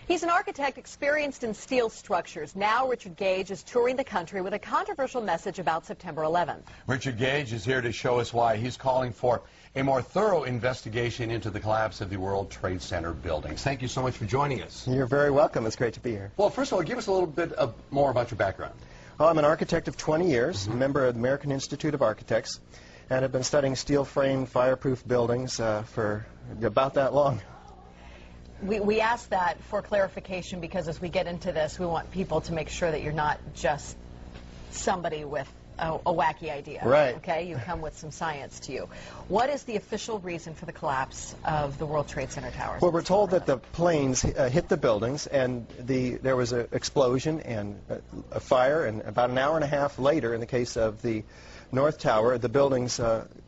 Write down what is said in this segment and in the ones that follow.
He's an architect experienced in steel structures. Now Richard Gage is touring the country with a controversial message about September 11th. Richard Gage is here to show us why he's calling for a more thorough investigation into the collapse of the World Trade Center buildings. Thank you so much for joining us. You're very welcome. It's great to be here. Well, first of all, give us a little bit more about your background. Well, I'm an architect of 20 years, a member of the American Institute of Architects, and have been studying steel-framed, fireproof buildings for about that long. We ask that for clarification because as we get into this, we want people to make sure that you're not just somebody with a wacky idea. Right. Okay? You come with some science to you. What is the official reason for the collapse of the World Trade Center towers? Well, we're told that the planes hit the buildings, and there was an explosion and a fire, and about an hour and a half later, in the case of the North Tower, the buildings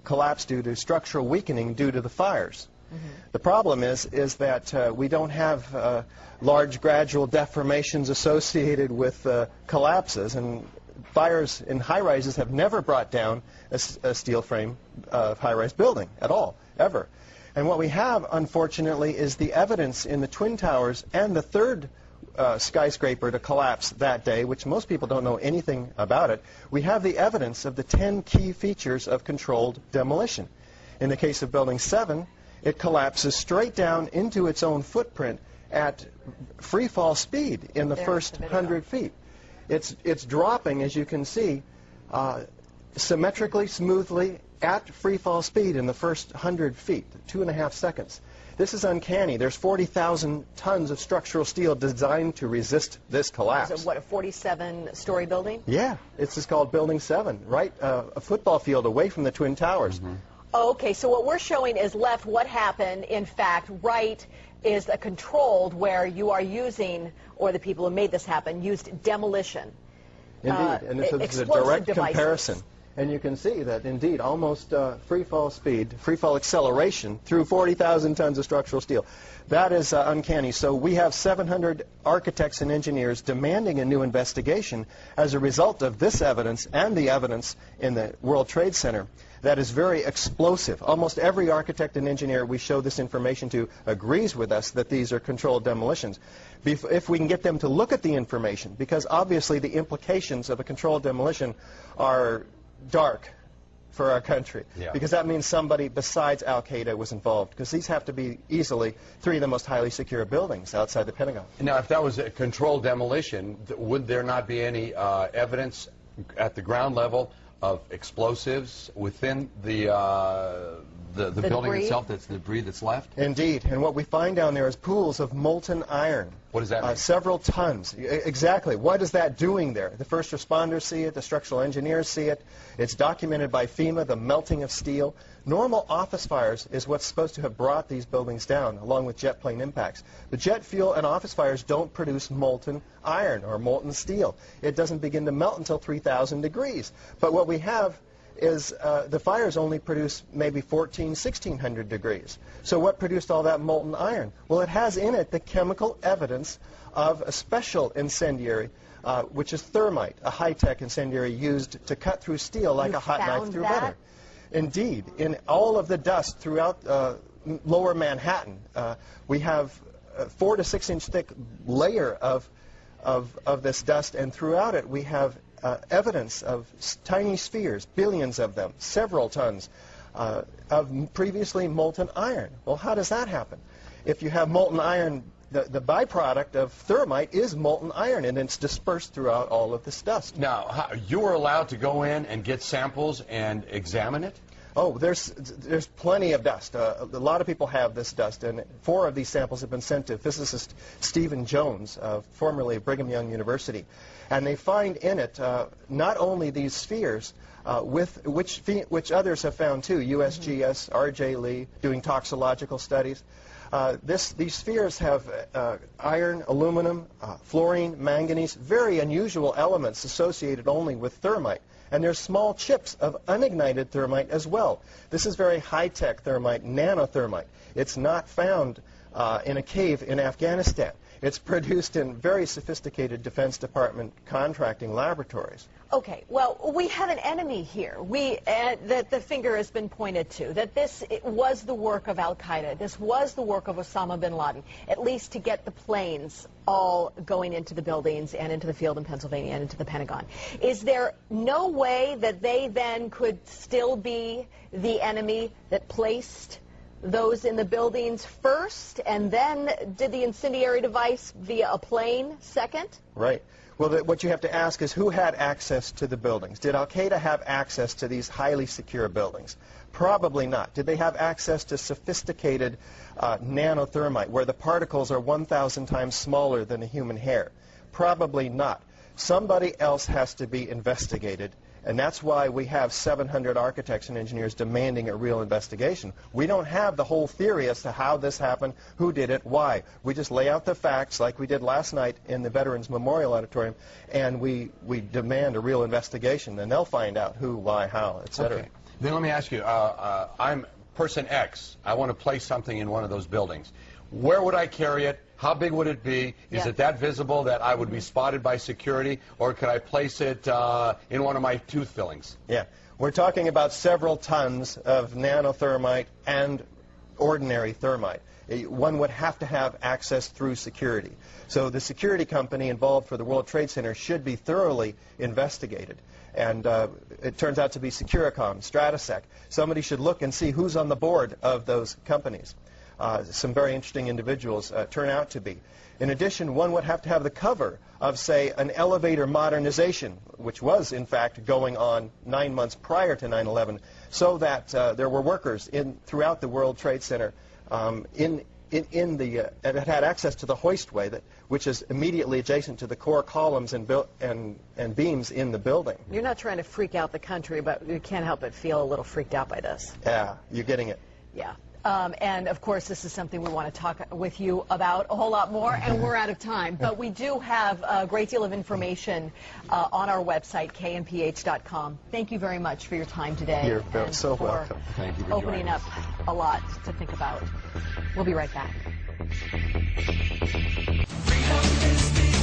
collapsed due to structural weakening due to the fires. The problem is that we don't have large gradual deformations associated with collapses, and fires in high-rises have never brought down a steel frame high-rise building at all, ever. And what we have, unfortunately, is the evidence in the Twin Towers and the third skyscraper to collapse that day, which most people don't know anything about it. We have the evidence of the 10 key features of controlled demolition. In the case of Building 7, it collapses straight down into its own footprint at free fall speed in the first 100 feet. It's dropping, as you can see, symmetrically, smoothly, at free fall speed in the first 100 feet, 2.5 seconds. This is uncanny. There's 40,000 tons of structural steel designed to resist this collapse. Is it, what, a 47-story building? Yeah, it's called Building 7, right a football field away from the Twin Towers. Okay, so what we're showing is left what happened. In fact, right is a controlled where you are using, or the people who made this happen, used demolition. Indeed, and this is a direct comparison. And you can see that, indeed, almost free fall speed, free fall acceleration through 40,000 tons of structural steel. That is uncanny. So we have 700 architects and engineers demanding a new investigation as a result of this evidence and the evidence in the World Trade Center. That is very explosive. Almost every architect and engineer we show this information to agrees with us that these are controlled demolitions. If we can get them to look at the information, because obviously the implications of a controlled demolition are dark for our country, because that means somebody besides Al-Qaeda was involved, because these have to be easily 3 of the most highly secure buildings outside the Pentagon. Now, if that was a controlled demolition, would there not be any evidence at the ground level of explosives within the building itself, that's the debris that's left? Indeed, and what we find down there is pools of molten iron. What does that mean? Several tons. Exactly. What is that doing there? The first responders see it, the structural engineers see it. It's documented by FEMA, the melting of steel. Normal office fires is what's supposed to have brought these buildings down, along with jet plane impacts. But jet fuel and office fires don't produce molten iron or molten steel. It doesn't begin to melt until 3,000 degrees. But what we have is the fires only produce maybe 1,600 degrees. So what produced all that molten iron? Well, it has in it the chemical evidence of a special incendiary, which is thermite, a high-tech incendiary used to cut through steel like a hot knife through butter. Indeed, in all of the dust throughout lower Manhattan, we have a 4 to 6 inch thick layer of this dust, and throughout it we have evidence of tiny spheres, billions of them, several tons of previously molten iron. Well, how does that happen? If you have molten iron, the byproduct of thermite is molten iron, and it's dispersed throughout all of this dust. Now, you were allowed to go in and get samples and examine it? Oh, there's plenty of dust. A lot of people have this dust, and 4 of these samples have been sent to physicist Stephen Jones, formerly of Brigham Young University. And they find in it not only these spheres, which others have found too, USGS, R.J. Lee, doing toxicological studies. These spheres have iron, aluminum, fluorine, manganese, very unusual elements associated only with thermite. And there's small chips of unignited thermite as well. This is very high-tech thermite, nano-thermite. It's not found in a cave in Afghanistan. It's produced in very sophisticated Defense Department contracting laboratories. Okay, well, we have an enemy here. That the finger has been pointed to, that this was the work of Al-Qaeda. This was the work of Osama bin Laden, at least to get the planes all going into the buildings and into the field in Pennsylvania and into the Pentagon. Is there no way that they then could still be the enemy that placed those in the buildings first and then did the incendiary device via a plane second? Right. Well, what you have to ask is who had access to the buildings? Did Al-Qaeda have access to these highly secure buildings? Probably not. Did they have access to sophisticated nano-thermite, where the particles are 1,000 times smaller than a human hair? Probably not. Somebody else has to be investigated, and that's why we have 700 architects and engineers demanding a real investigation. We don't have the whole theory as to how this happened, who did it, why. We just lay out the facts like we did last night in the Veterans Memorial Auditorium, and we demand a real investigation, and they'll find out who, why, how, etc. Okay. Then let me ask you, I'm person X. I want to place something in one of those buildings. Where would I carry it? How big would it be? Is it that visible that I would be spotted by security? Or could I place it in one of my tooth fillings? Yeah. We're talking about several tons of nano-thermite and ordinary thermite. One would have to have access through security. So the security company involved for the World Trade Center should be thoroughly investigated. And it turns out to be Securicom, Stratosec. Somebody should look and see who's on the board of those companies. Some very interesting individuals turn out to be. In addition, one would have to have the cover of, say, an elevator modernization, which was, in fact, going on 9 months prior to 9/11, so that there were workers throughout the World Trade Center that had access to the hoistway, which is immediately adjacent to the core columns and beams in the building. You're not trying to freak out the country, but you can't help but feel a little freaked out by this. Yeah, you're getting it. Yeah. And, of course, this is something we want to talk with you about a whole lot more, and we're out of time. But we do have a great deal of information on our website, KMPH.com. Thank you very much for your time today. You're so welcome. Thank you for opening up a lot to think about. We'll be right back. Freedom is the